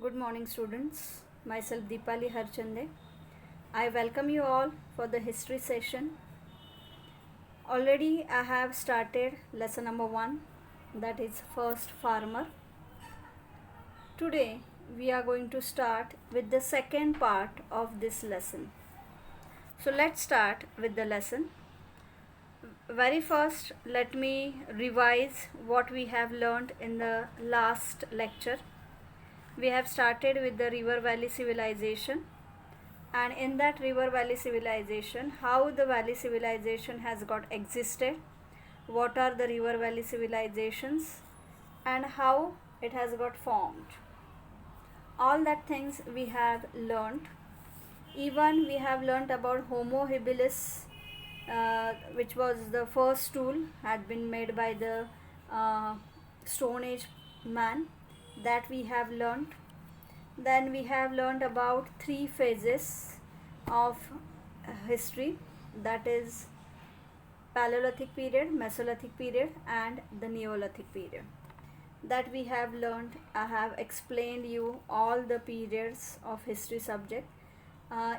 Good morning, students. Myself Deepali Harchande. I welcome you all for the history session. Already I have started lesson number 1, that is first farmer. Today we are going to start with the second part of this lesson. So let's start with the lesson. Very first, let me revise what we have learned in the last lecture. We have started with the river valley civilization, and in that river valley civilization, how the valley civilization has got existed, what are the river valley civilizations, and how it has got formed. All that things we have learned. Even we have learnt about Homo habilis, which was the first tool had been made by the Stone Age man, that we have learnt. Then we have learnt about 3 phases of history, that is Paleolithic period, Mesolithic period, and the Neolithic period. That we have learnt. I have explained you all the periods of history subject.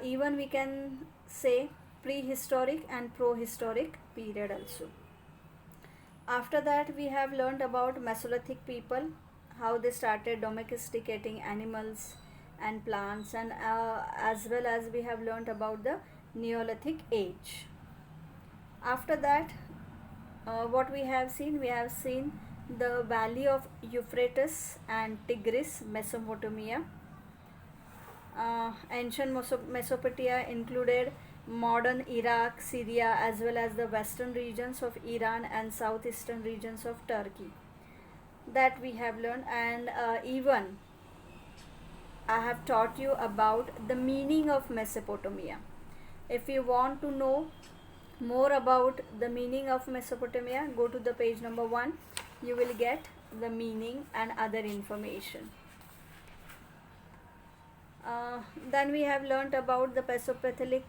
Even we can say prehistoric and prohistoric period also. After that we have learnt about Mesolithic people, how they started domesticating animals and plants, and as well as we have learnt about the Neolithic age. After that, what we have seen the valley of Euphrates and Tigris, Mesopotamia. Ancient Mesopotamia included modern Iraq, Syria, as well as the western regions of Iran and southeastern regions of Turkey. That we have learned, and even I have taught you about the meaning of Mesopotamia. If you want to know more about the meaning of Mesopotamia, go to the page number 1. You will get the meaning and other information. Then we have learnt about the Mesolithic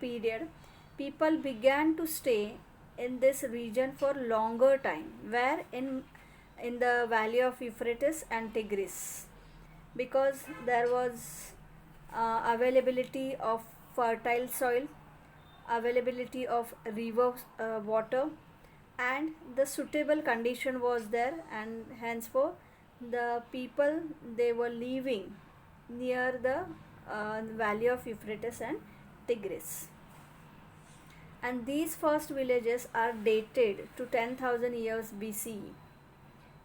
period. People began to stay in this region for longer time, where in the valley of Euphrates and Tigris, because there was availability of fertile soil, availability of river water, and the suitable condition was there, and henceforth the people, they were living near the valley of Euphrates and Tigris. And these first villages are dated to 10,000 years BCE.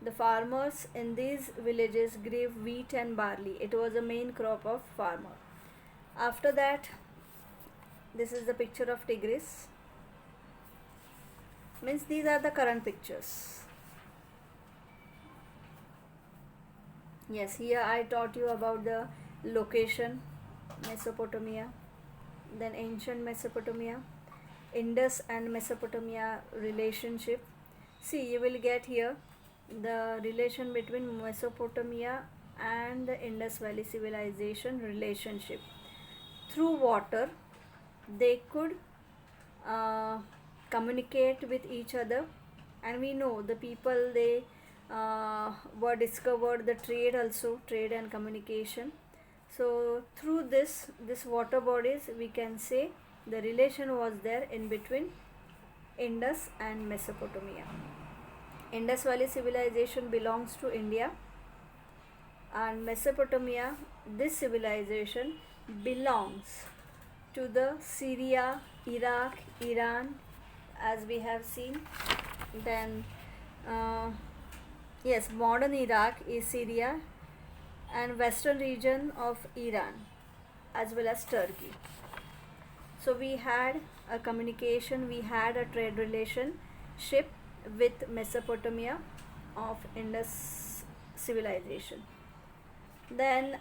The farmers in these villages grew wheat and barley. It was a main crop of farmer. After that, this is the picture of Tigris. Means these are the current pictures. Yes, here I taught you about the location, Mesopotamia, then ancient Mesopotamia, Indus and Mesopotamia relationship. See, you will get here the relation between Mesopotamia and the Indus Valley civilization relationship. Through water, they could communicate with each other, and we know the people, they were discovered the trade also, trade and communication. So through this water bodies, we can say the relation was there in between Indus and Mesopotamia. Indus Valley civilization belongs to India, and Mesopotamia, this civilization belongs to the Syria, Iraq, Iran, as we have seen. Then yes, modern Iraq is Syria, and western region of Iran, as well as Turkey. So we had a communication, we had a trade relationship with Mesopotamia of Indus civilization. Then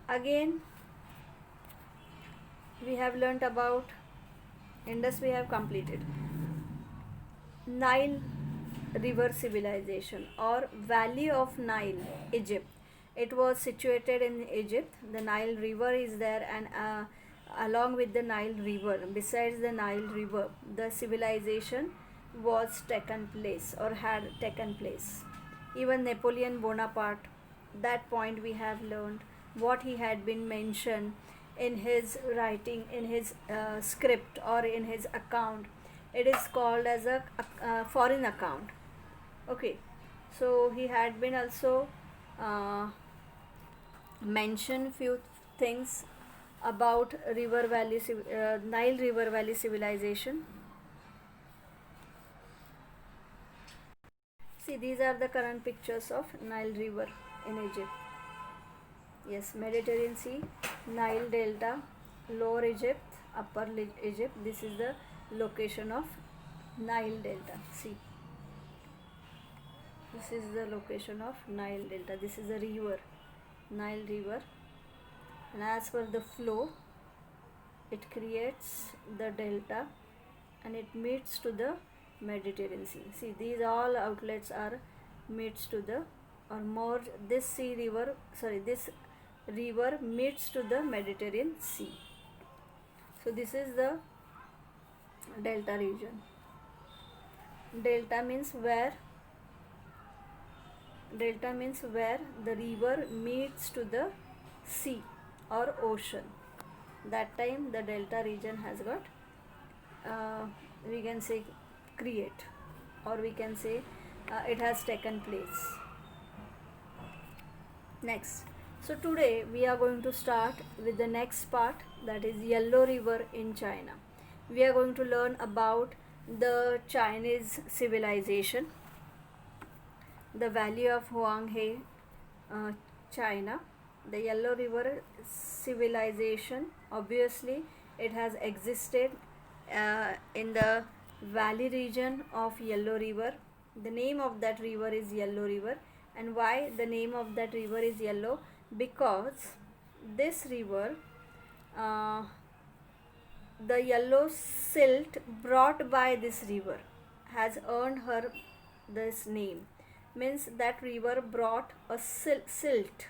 again we have learnt about Indus, we have completed. Nile river civilization, or valley of Nile, Egypt. It was situated in Egypt. The Nile river is there, and along with the Nile river, besides the Nile river, the civilization was taken place or had taken place. Even Napoleon Bonaparte that point we have learned what he had been mentioned in his writing, in his script or in his account. It is called as a foreign account. Okay, so he had been also uh, mentioned few things about Nile River Valley civilization. See, these are the current pictures of Nile River in Egypt. Yes, Mediterranean Sea, Nile Delta, Lower Egypt, Upper Egypt. This is the location of Nile Delta. See, this is the location of Nile Delta. This is the river, Nile River, and as per the flow, it creates the delta and it meets to the Mediterranean Sea. See, these all outlets are meets to the or more this river meets to the Mediterranean Sea. So this is the delta region. Delta means where the river meets to the sea or ocean. That time the delta region has got we can say create, or we can say it has taken place. Next, so today we are going to start with the next part, that is Yellow River in China. We are going to learn about the Chinese civilization, the valley of Huang He, China. The Yellow River civilization, obviously it has existed in the valley region of Yellow River. The name of that river is Yellow River. And why the name of that river is yellow? Because this river, the yellow silt brought by this river has earned her this name. Means that river brought a silt,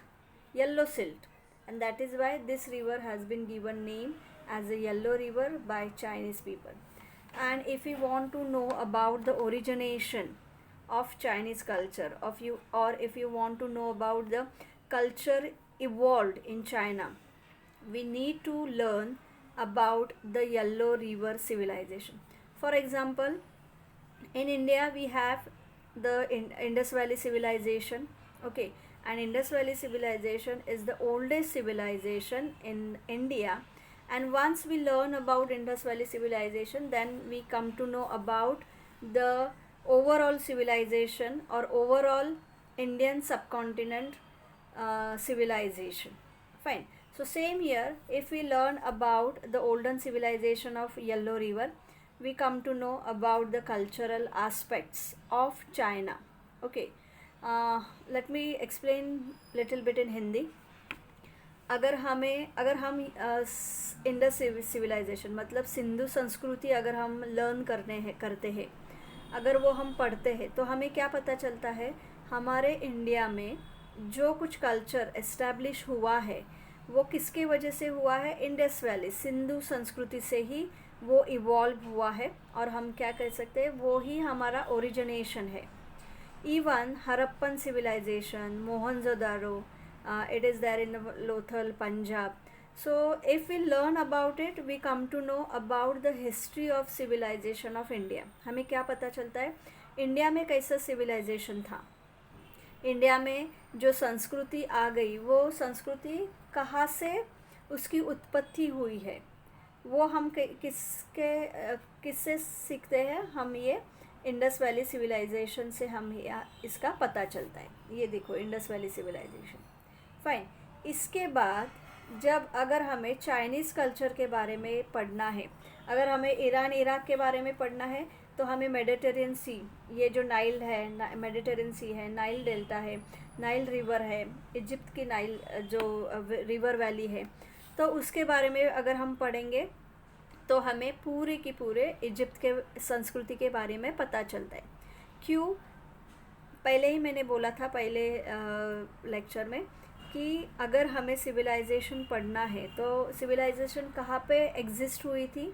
yellow silt, and that is why this river has been given name as a Yellow River by Chinese people. And if you want to know about the origination of Chinese culture, or if you want to know about the culture evolved in China, we need to learn about the Yellow River civilization. For example, in India we have the Indus Valley civilization. Okay, and Indus Valley civilization is the oldest civilization in India. And once we learn about Indus Valley civilization, then we come to know about the overall civilization or overall Indian subcontinent civilization. Fine. So same here, if we learn about the olden civilization of Yellow River, we come to know about the cultural aspects of China. Okay, let me explain little bit in Hindi. अगर हम Indus civilisation मतलब सिंधु संस्कृति अगर हम learn करते हैं, अगर वो हम पढ़ते हैं, तो हमें क्या पता चलता है, हमारे इंडिया में जो कुछ कल्चर एस्टैब्लिश हुआ है वो किसके वजह से हुआ है? इंडस वैली, सिंधु संस्कृति से ही वो इवॉल्व हुआ है, और हम क्या कह सकते हैं, वो ही हमारा ओरिजिनेशन है. Even Harappan civilisation, Mohenjodaro, it is there in Lothal, Punjab. So if we learn about it, we come to know about the history of civilization of India. हमें क्या पता चलता है, इंडिया में कैसा सिविलाइजेशन था, इंडिया में जो संस्कृति आ गई, वो संस्कृति कहाँ से उसकी उत्पत्ति हुई है, वो हम किससे सीखते हैं, हम ये इंडस वैली सिविलाइजेशन से हम इसका पता चलता है. ये देखो इंडस वैली सिविलाइजेशन. फाइन. इसके बाद जब अगर हमें चाइनीज़ कल्चर के बारे में पढ़ना है, अगर हमें ईरान इराक के बारे में पढ़ना है, तो हमें मेडिटेरियन सी, ये जो नाइल है, मेडिटेरियन सी है, नाइल डेल्टा है, नाइल रिवर है, इजिप्ट की नाइल जो रिवर वैली है, तो उसके बारे में अगर हम पढ़ेंगे तो हमें पूरे की पूरे इजिप्ट के संस्कृति के बारे में पता चलता है. क्यों? पहले ही मैंने बोला था पहले लेक्चर में कि अगर हमें सिविलाइजेशन पढ़ना है, तो सिविलाइजेशन कहाँ पे एग्जिस्ट हुई थी,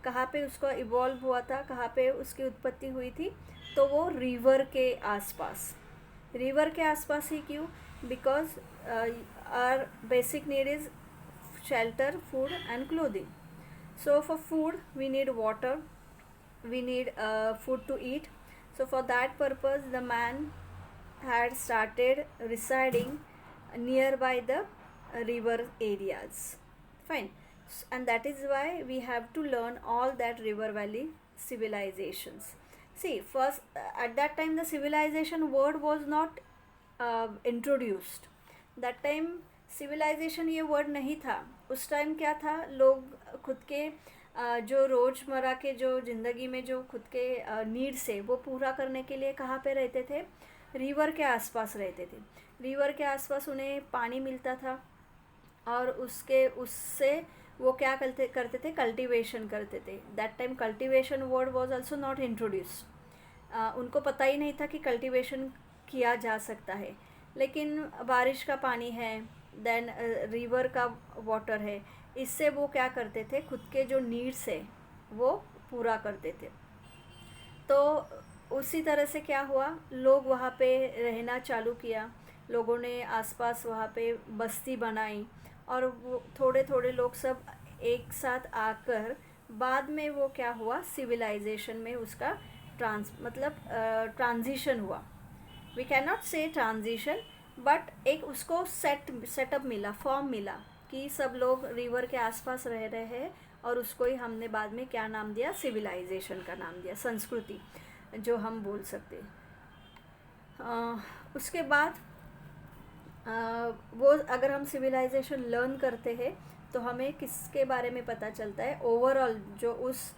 कहाँ पे उसका इवॉल्व हुआ था, कहाँ पे उसकी उत्पत्ति हुई थी, तो वो रिवर के आसपास, रिवर के आसपास ही क्यों? Because our basic need is shelter, food and clothing. So for food we need water, we need food to eat. So for that purpose the man had started residing nearby the river areas. Fine. And that is why we have to learn all that river valley civilizations. See, first at that time the civilization word was not introduced. That time civilisation ये word नहीं था. उस time क्या था, लोग खुद के जो रोज़मर्रा के जो ज़िंदगी में जो खुद के नीड्स है वो पूरा करने के लिए कहाँ पे रहते थे? रिवर के आसपास रहते थे. रिवर के आसपास उन्हें पानी मिलता था और उससे वो क्या करते थे? कल्टीवेशन करते थे. That time cultivation word was also not introduced. उनको पता ही नहीं था कि कल्टीवेशन किया जा सकता है. लेकिन बारिश का पानी है, देन रिवर का वाटर है, इससे वो क्या करते थे? खुद के जो नीड्स है वो पूरा करते थे. तो उसी तरह से क्या हुआ, लोग वहाँ पे रहना चालू किया. लोगों ने आसपास वहाँ पे बस्ती बनाई और वो थोड़े थोड़े लोग सब एक साथ आकर बाद में वो क्या हुआ, सिविलाइजेशन में उसका ट्रांजिशन हुआ. वी कैन नॉट से ट्रांजिशन, बट एक उसको सेटअप मिला, फॉर्म मिला कि सब लोग रिवर के आसपास रह रहे हैं और उसको ही हमने बाद में क्या नाम दिया? सिविलाइजेशन का नाम दिया, संस्कृति जो हम बोल सकते. उसके बाद वो अगर हम सिविलाइजेशन लर्न करते हैं तो हमें किसके बारे में पता चलता है? ओवरऑल जो उस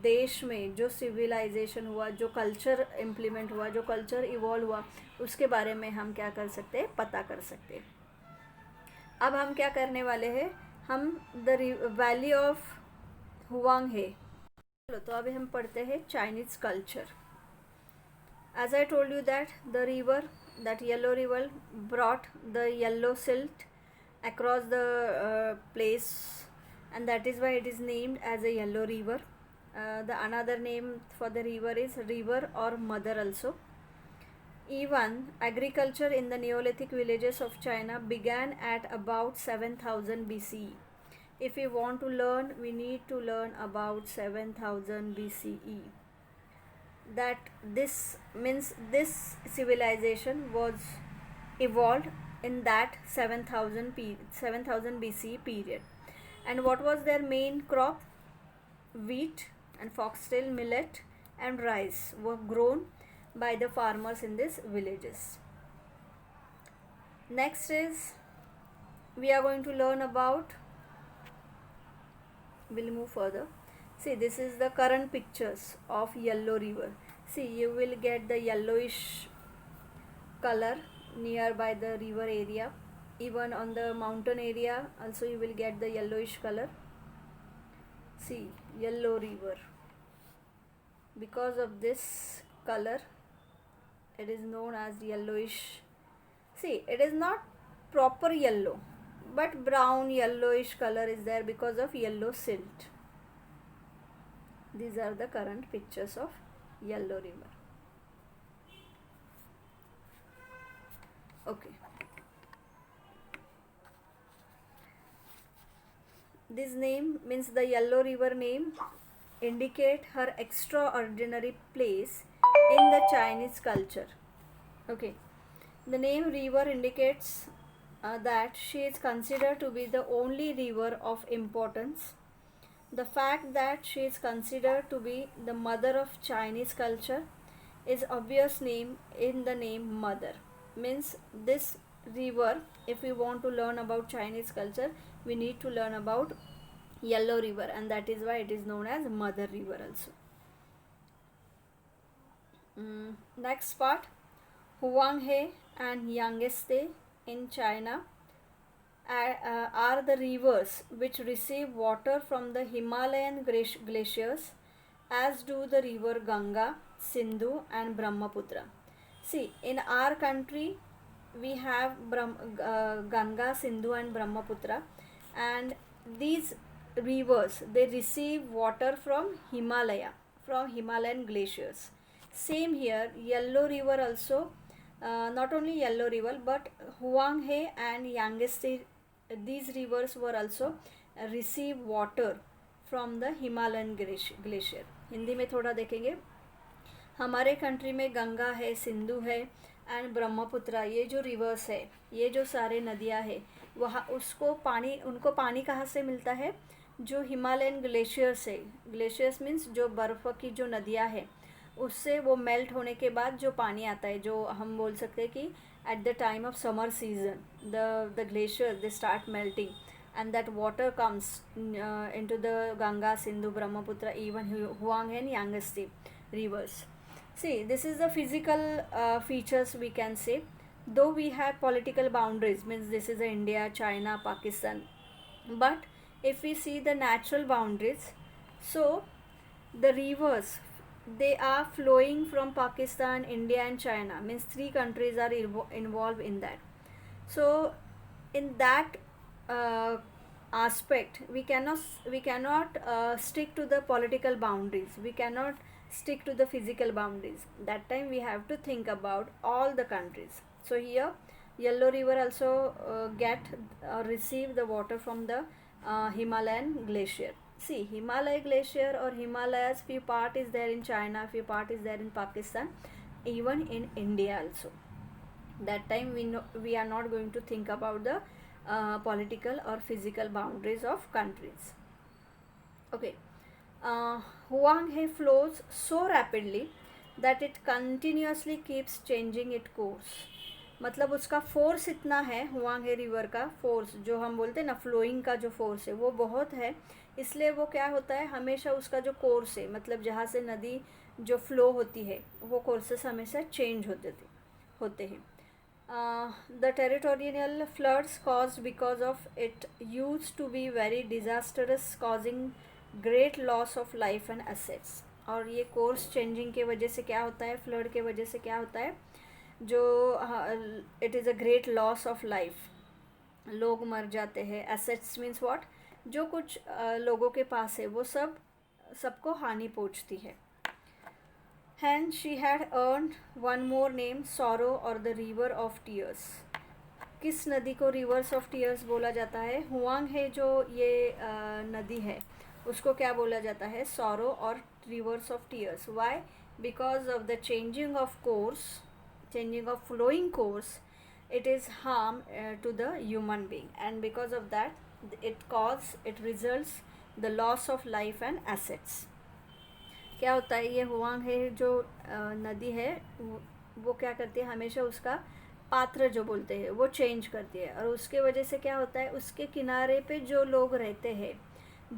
देश में जो सिविलाइजेशन हुआ, जो कल्चर इम्प्लीमेंट हुआ, जो कल्चर इवॉल्व हुआ, उसके बारे में हम क्या कर सकते हैं? पता कर सकते हैं. अब हम क्या करने वाले हैं? हम द वैली ऑफ हुआंग है. चलो, तो अभी हम पढ़ते हैं Chinese culture. As I told you that the river, that yellow river brought the yellow silt across the place, and that is why it is named as a yellow river. The another name for the river is river or mother also. Even agriculture in the Neolithic villages of China began at about 7000 BCE. If we want to learn, we need to learn about 7000 BCE. That this means this civilization was evolved in that 7000 BCE period. And what was their main crop? Wheat and foxtail, millet and rice were grown by the farmers in these villages. Next is we are going to learn about, we'll move further. See, this is the current pictures of yellow river. See, you will get the yellowish color nearby the river area. Even on the mountain area also you will get the yellowish color. See, yellow river. Because of this color, it is known as yellowish. See, it is not proper yellow, but brown yellowish color is there because of yellow silt. These are the current pictures of yellow river. Okay. This name means the yellow river name indicate her extraordinary place in the Chinese culture. Okay. The name river indicates that she is considered to be the only river of importance. The fact that she is considered to be the mother of Chinese culture is obvious name in the name mother. Means this river, if we want to learn about Chinese culture, we need to learn about yellow river, and that is why it is known as mother river also. Next part, Huanghe and Yangtze in China are the rivers which receive water from the Himalayan glaciers, as do the river Ganga, Sindhu and Brahmaputra. See, in our country we have Ganga, Sindhu and Brahmaputra, and these rivers, they receive water from Himalayan glaciers. Same here, yellow river also not only Yellow River but Huang He and Yangtze, these rivers were also receive water from the Himalayan glacier. Hindi में थोड़ा देखेंगे. हमारे country में गंगा है, सिंधु है and Brahmaputra, ये जो reverse है, ये जो सारे नदियाँ है, वहाँ उसको पानी, उनको पानी कहाँ से मिलता है? जो हिमालयन ग्लेशियर्स है. ग्लेशियर्स मीन्स जो बर्फ़ की जो नदियाँ है, उससे वो मेल्ट होने के बाद जो पानी आता है, जो हम बोल सकते हैं कि at the time of summer season the glacier they start melting and that water comes into the Ganga, Sindhu, Brahmaputra, even Huang and Yangtze rivers. See, this is the physical features we can say. Though we have political boundaries, means this is India, China, Pakistan, but if we see the natural boundaries, so the rivers, they are flowing from Pakistan, India and China, means three countries are involved in that. So in that aspect, we cannot stick to the political boundaries, we cannot stick to the physical boundaries. That time we have to think about all the countries. So here Yellow River also receive the water from the Himalayan glacier. See, Himalaya glacier or Himalayas, few part is there in China, few part is there in Pakistan, even in India also. That time we are not going to think about the political or physical boundaries of countries. Okay. Huang He flows so rapidly that it continuously keeps changing its course. मतलब उसका force इतना है, Huang हे river का force, जो हम बोलते हैं ना फ्लोइंग का जो फोर्स है, वो बहुत है. इसलिए वो क्या होता है, हमेशा उसका जो कोर्स है, मतलब जहाँ से नदी जो फ्लो होती है, वो कोर्सेस हमेशा चेंज होते हैं. The territorial floods caused because of it used to be very disastrous, causing great loss of life and assets. और ये कोर्स चेंजिंग के वजह से क्या होता है, फ्लड के वजह से क्या होता है, जो it is a great loss of life, लोग मर जाते हैं. एसेट्स मीन्स व्हाट, जो कुछ लोगों के पास है वो सबको हानि पहुंचती है. Hence she had earned one more name, sorrow or the river of tears. किस नदी को रिवर्स ऑफ टीयर्स बोला जाता है? हुआंग है जो ये नदी है, उसको क्या बोला जाता है? सॉरो और rivers of tears. Why? Because of the changing of course, changing of flowing course, it is harm to the human being, and because of that it results the loss of life and assets. क्या होता है, ये Huang है जो नदी है, वो क्या करती है, हमेशा उसका पात्र जो बोलते हैं वो चेंज करती है. और उसके वजह से क्या होता है, उसके किनारे पे जो लोग रहते हैं,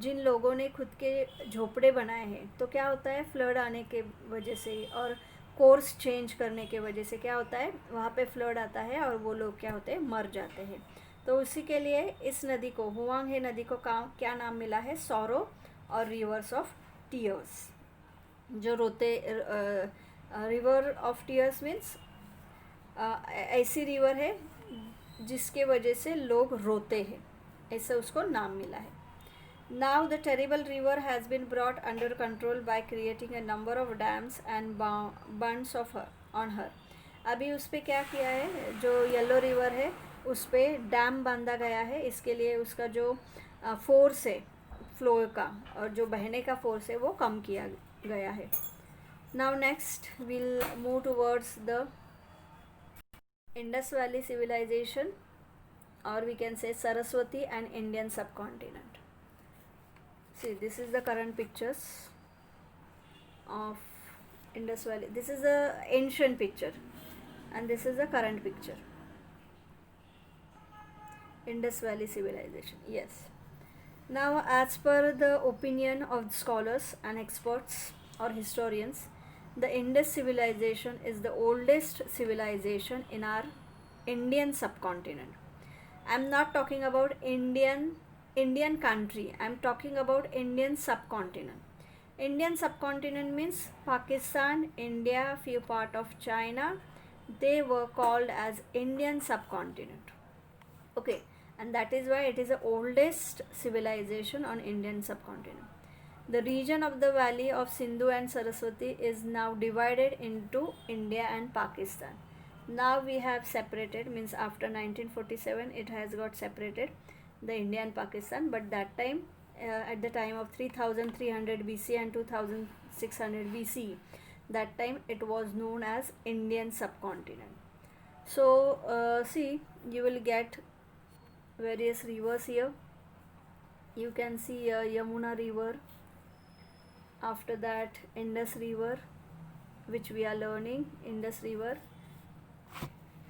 जिन लोगों ने खुद के झोपड़े बनाए हैं, तो क्या होता है, फ्लड आने के वजह से और कोर्स चेंज करने के वजह से क्या होता है, वहाँ पे फ्लड आता है और वो लोग क्या होते हैं, मर जाते हैं. तो उसी के लिए इस नदी को, हुआंग हे नदी को क्या नाम मिला है? सॉरो और रिवर्स ऑफ टीयर्स. जो रोते, रिवर ऑफ टीयर्स मीन्स ऐसी रिवर है जिसके वजह से लोग रोते हैं, ऐसा उसको नाम मिला है. Now the terrible river has been brought under control by creating a number of dams and bunds of her on her. अभी उस पर क्या किया है, जो येलो रिवर है उस पर डैम बांधा गया है. इसके लिए उसका जो फोर्स है फ्लो का और जो बहने का फोर्स है वो कम किया गया है. Now next we'll move towards the Indus Valley civilization, or we can say Saraswati and Indian subcontinent. See, this is the current pictures of Indus Valley. This is a ancient picture and this is the current picture. Indus Valley civilization. Yes. Now, as per the opinion of scholars and experts or historians, the Indus civilization is the oldest civilization in our Indian subcontinent. I am not talking about Indian country, I am talking about Indian subcontinent. Indian subcontinent means Pakistan, India, few part of China, they were called as Indian subcontinent. Okay, and that is why it is the oldest civilization on Indian subcontinent. The region of the valley of Sindhu and Saraswati is now divided into India and Pakistan. Now we have separated, means after 1947 it has got separated, the India and Pakistan. But that time, at the time of 3300 BC and 2600 BC, that time it was known as Indian subcontinent. So see, you will get various rivers here. You can see Yamuna river, after that Indus river, which we are learning. Indus river,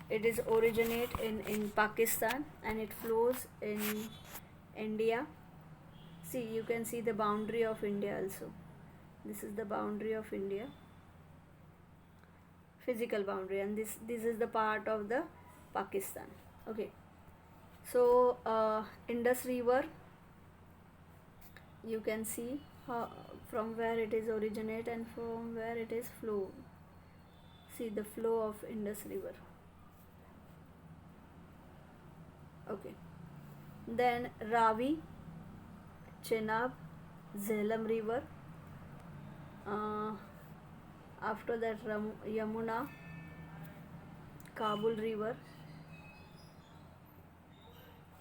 it is originate in Pakistan and it flows in India. See, you can see the boundary of India also. This is the boundary of India, physical boundary, and this is the part of the Pakistan. Okay, so Indus river, you can see from where it is originate and from where it is flow. See the flow of Indus river. Okay, then Ravi, Chenab, Jhelum river, after that Yamuna, Kabul river.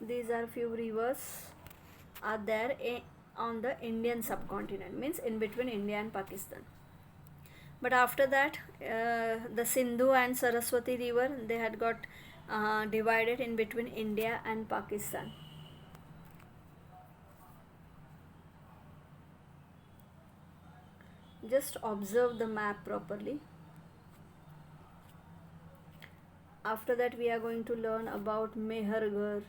These are few rivers are there on the Indian subcontinent, means in between India and Pakistan. But after that, the Sindhu and Saraswati river, they had got divided in between India and Pakistan. Just observe the map properly. After that, we are going to learn about Mehergarh.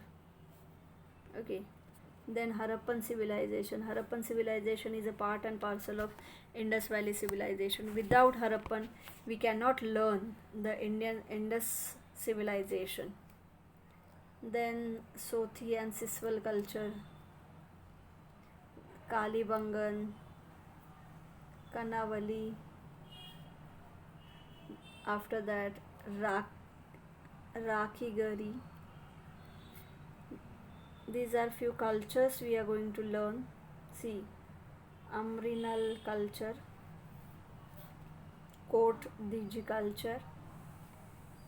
Okay, then Harappan civilization. Harappan civilization is a part and parcel of Indus Valley civilization. Without Harappan, we cannot learn the Indian Indus civilization. Then Sothi and Siswal culture, Kalibangan, Kanavali. After that, Rakhigari. These are few cultures we are going to learn. See, Amrinal culture, Kot Diji culture,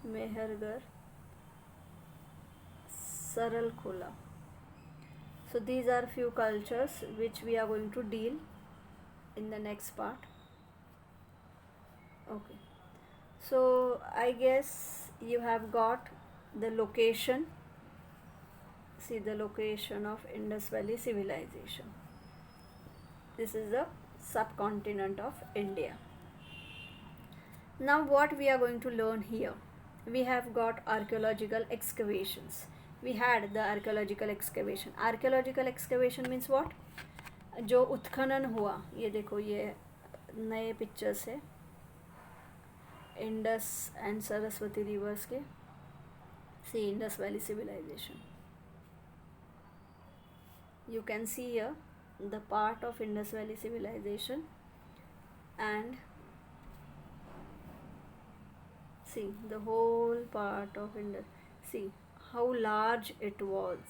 Mehergarh, Saral Khola. So these are few cultures which we are going to deal in the next part. Okay, so I guess you have got the location. See the location of Indus Valley civilization. This is the subcontinent of India. Now what we are going to learn here, we have got archaeological excavations. We had the archaeological excavation. Archaeological excavation means what? जो उत्खनन हुआ, ये देखो, ये नए pictures है Indus and Saraswati rivers के. C Indus Valley civilization. You can see here the part of Indus Valley civilization, and see the whole part of Indus. See how large it was.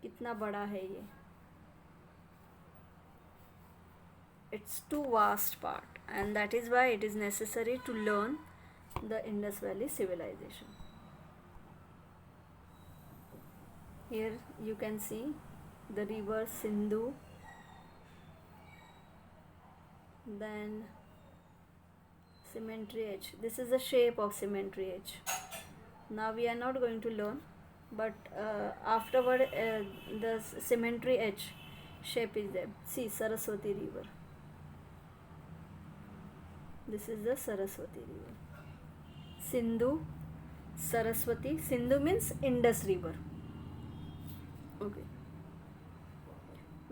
कितना बड़ा है ये. It's too vast part, and that is why it is necessary to learn the Indus Valley civilization. Here you can see the river Sindhu, then cemetery edge. This is the shape of cemetery edge. Now we are not going to learn, but afterward the cemetery edge shape is there. See Saraswati river. This is the Saraswati river. Sindhu, Saraswati. Sindhu means Indus river. Okay.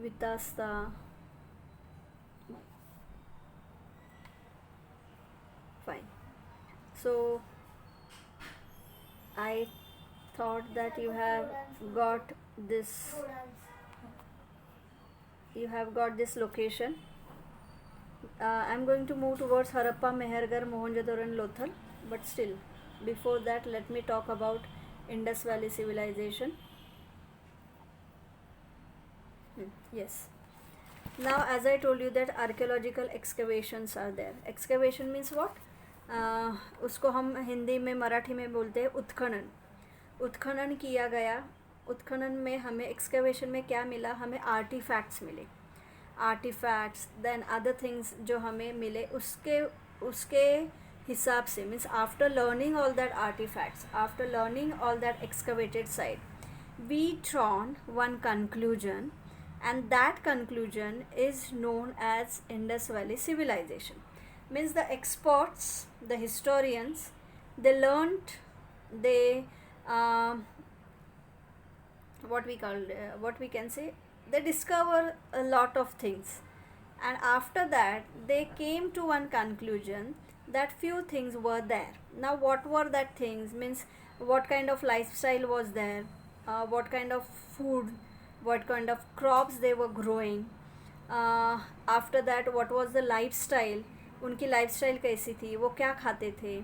Vitasta. Fine. So I thought that you have got this location. I'm going to move towards Harappa, Mehergarh, Mohenjo-daro and Lothal, but still before that let me talk about Indus Valley civilization. Yes. Now as I told you that archaeological excavations are there. Excavation means what? उसको हम हिंदी में मराठी में बोलते हैं उत्खनन। उत्खनन किया गया। उत्खनन में हमें एक्सकवेशन में क्या मिला, हमें आर्टिफैक्ट्स मिले। आर्टिफैक्ट्स देन अदर थिंग्स जो हमें मिले उसके उसके हिसाब से, means after learning all that artefacts, after learning all that excavated site, we drawn one conclusion, and that conclusion is known as Indus Valley civilization. Means the experts, the historians, they learnt, they what we can say, they discover a lot of things, and after that they came to one conclusion that few things were there. Now what were that things, means what kind of lifestyle was there, what kind of food, what kind of crops they were growing, after that what was the lifestyle, उनकी lifestyle कैसी थी, वो क्या खाते थे,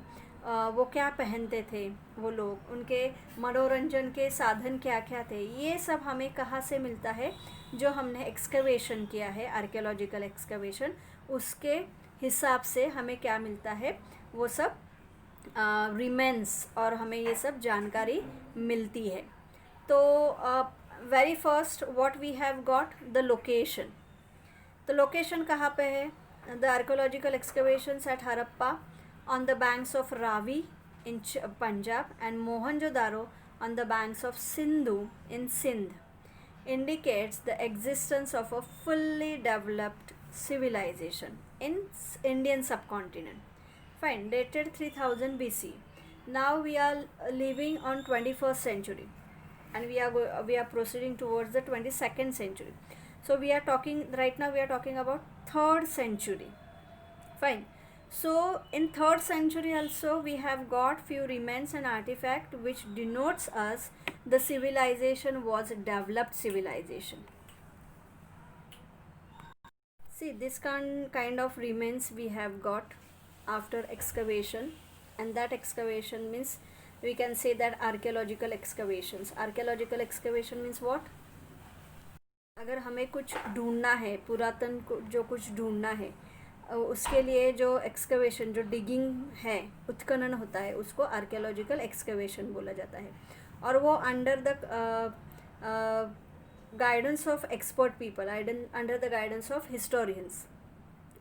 वो क्या पहनते थे, वो लोग, उनके मनोरंजन के साधन क्या क्या थे, ये सब हमें कहाँ से मिलता है, जो हमने एक्सकवेशन किया है, आर्कियोलॉजिकल एक्सकवेशन, उसके हिसाब से हमें क्या मिलता है, वो सब रिमेन्स, और हमें ये सब जानकारी मिलती है. तो very first what we have got the location. तो लोकेशन कहाँ पे है, the archaeological excavations at Harappa on the banks of Ravi in Punjab and Mohenjodaro on the banks of Sindhu in Sindh indicates the existence of a fully developed civilization in Indian subcontinent. Fine, dated 3000 BC. Now we are living on 21st century, and we are proceeding towards the 22nd century. So we are talking right now, we are talking about 3rd century. Fine. So in 3rd century also we have got few remains and artifact which denotes us the civilization was developed civilization. See, this kind of remains we have got after excavation, and that excavation means we can say that archaeological excavations. Archaeological excavation means what? अगर हमें कुछ ढूंढना है, पुरातन जो कुछ ढूंढना है, उसके लिए जो एक्सकवेशन, जो डिगिंग है, उत्खनन होता है, उसको आर्कियोलॉजिकल एक्सकवेशन बोला जाता है. और वो under the guidance of expert people, under the guidance of historians,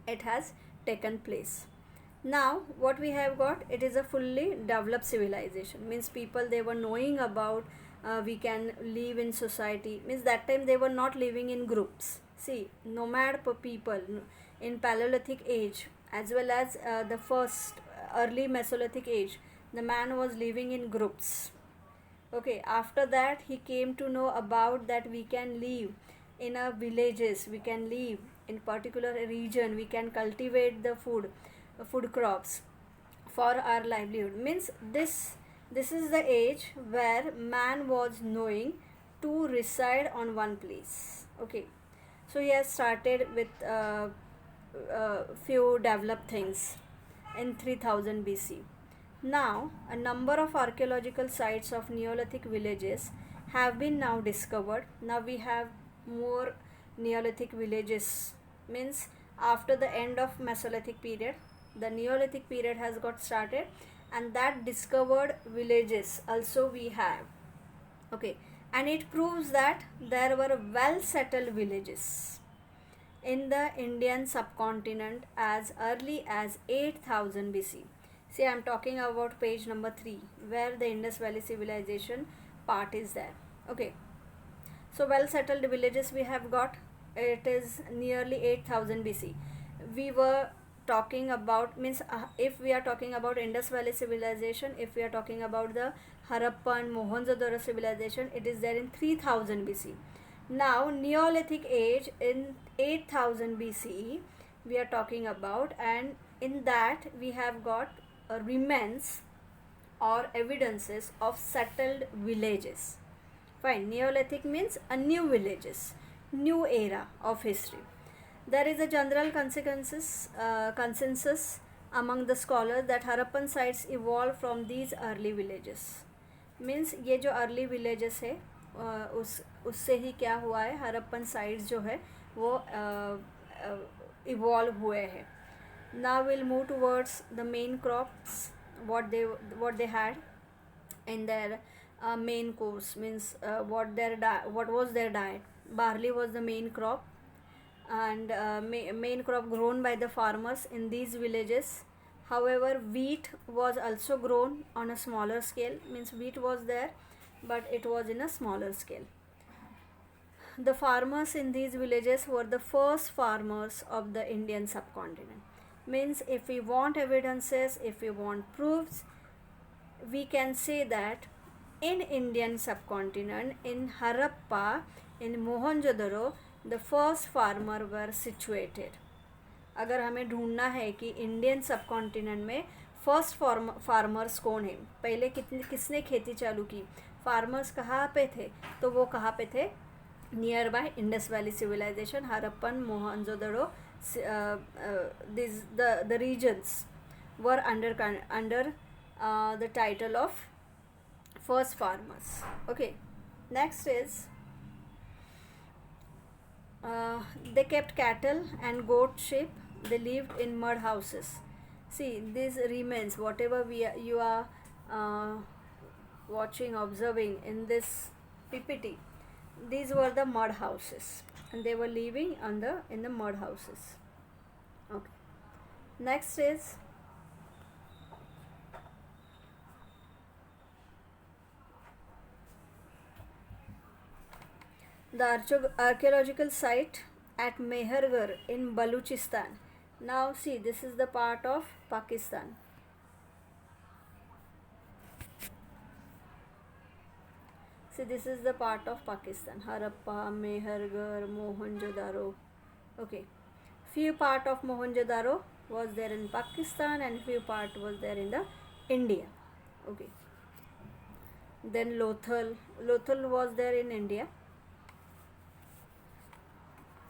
it has taken place. Now what we have got, it is a fully developed civilization, means people, they were knowing about we can live in society, means that time they were not living in groups. See, nomad people in Paleolithic age as well as the first early Mesolithic age, the man was living in groups. Okay, after that he came to know about that we can live in a villages, we can live in particular region, we can cultivate the food crops for our livelihood. Means this is the age where man was knowing to reside on one place. Okay, so he has started with few developed things in 3000 BC. Now a number of archaeological sites of Neolithic villages have been now discovered. Now we have more Neolithic villages, means after the end of Mesolithic period, the Neolithic period has got started, and that discovered villages also we have. Okay, and it proves that there were well settled villages in the Indian subcontinent as early as 8000 BC. See, I am talking about page number 3 where the Indus Valley civilization part is there. Okay, so well settled villages we have got, it is nearly 8000 BC. We were talking about, means if we are talking about Indus Valley civilization, if we are talking about the Harappan Mohenjo-daro civilization, it is there in 3000 BC. Now Neolithic age in 8000 BCE we are talking about, and in that we have got remains or evidences of settled villages. Fine, Neolithic means a new villages, new era of history. There is a general consensus among the scholars that Harappan sites evolved from these early villages. Means ये जो early villages है उससे ही क्या हुआ है, Harappan sites जो है वो इवॉल्व हुए हैं. Now we'll move towards the main crops, what they had in their main course, means what was their diet. Barley was the main crop, and main crop grown by the farmers in these villages. However, wheat was also grown on a smaller scale, means wheat was there, but it was in a smaller scale. The farmers in these villages were the first farmers of the Indian subcontinent. Means, if we want evidences, if we want proofs, we can say that in Indian subcontinent, in Harappa, in Mohenjo-daro, the first farmer were situated. अगर हमें ढूंढना है कि Indian subcontinent में first farmers कौन है, पहले किसने खेती चालू की, फार्मर्स कहाँ पे थे, तो वो कहाँ पे थे, nearby Indus valley civilisation, Harappan, Mohenjodaro. The regions were under the title of first farmers. Okay, next is they kept cattle and goat, sheep. They lived in mud houses. See, these remains, whatever you are watching, observing in this PPT, these were the mud houses, and they were living in the mud houses. Okay, next is the archaeological site at Mehergarh in Baluchistan. Now see, this is the part of Pakistan. See, this is the part of Pakistan. Harappa, Mehergarh, Mohenjo-daro. Okay, few part of Mohenjo-daro was there in Pakistan, and few part was there in the India. Okay, then Lothal was there in India.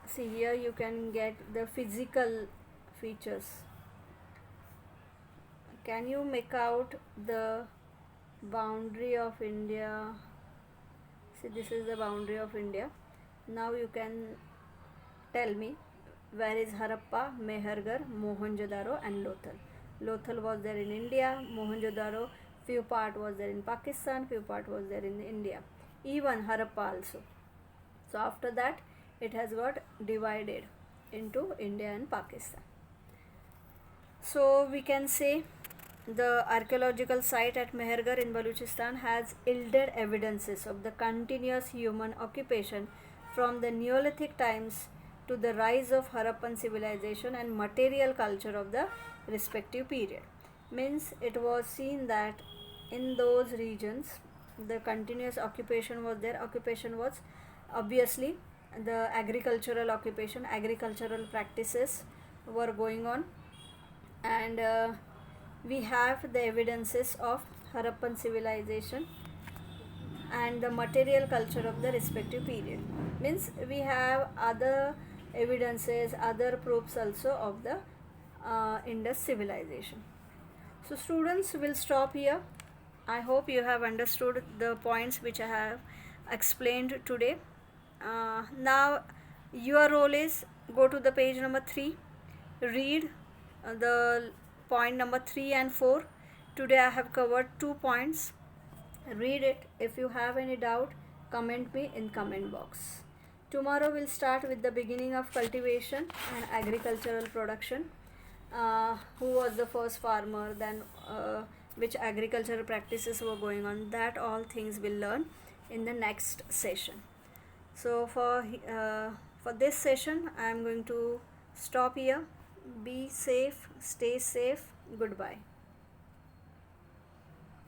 See, here you can get the physical features. Can you make out the boundary of India? See, this is the boundary of India. Now you can tell me where is Harappa, Mehergarh, Mohenjo-daro and Lothal. Lothal was there in India, Mohenjo-daro few part was there in Pakistan, few part was there in India, even Harappa also. So after that it has got divided into India and Pakistan. So we can say the archaeological site at Mehergarh in Baluchistan has yielded evidences of the continuous human occupation from the Neolithic times to the rise of Harappan civilization and material culture of the respective period. Means, it was seen that in those regions the continuous occupation was there. Occupation was obviously the agricultural occupation, agricultural practices were going on, and we have the evidences of Harappan civilization and the material culture of the respective period. Means, we have other evidences, other proofs also of the Indus civilization. So students, will stop here. I hope you have understood the points which I have explained today. Now your role is go to the page number 3, read the point number 3 and 4. Today I have covered 2 points. Read it. If you have any doubt, comment me in comment box. Tomorrow we'll start with the beginning of cultivation and agricultural production. Who was the first farmer, then which agricultural practices were going on, that all things we'll learn in the next session. So for this session I am going to stop here. Be safe, stay safe, goodbye.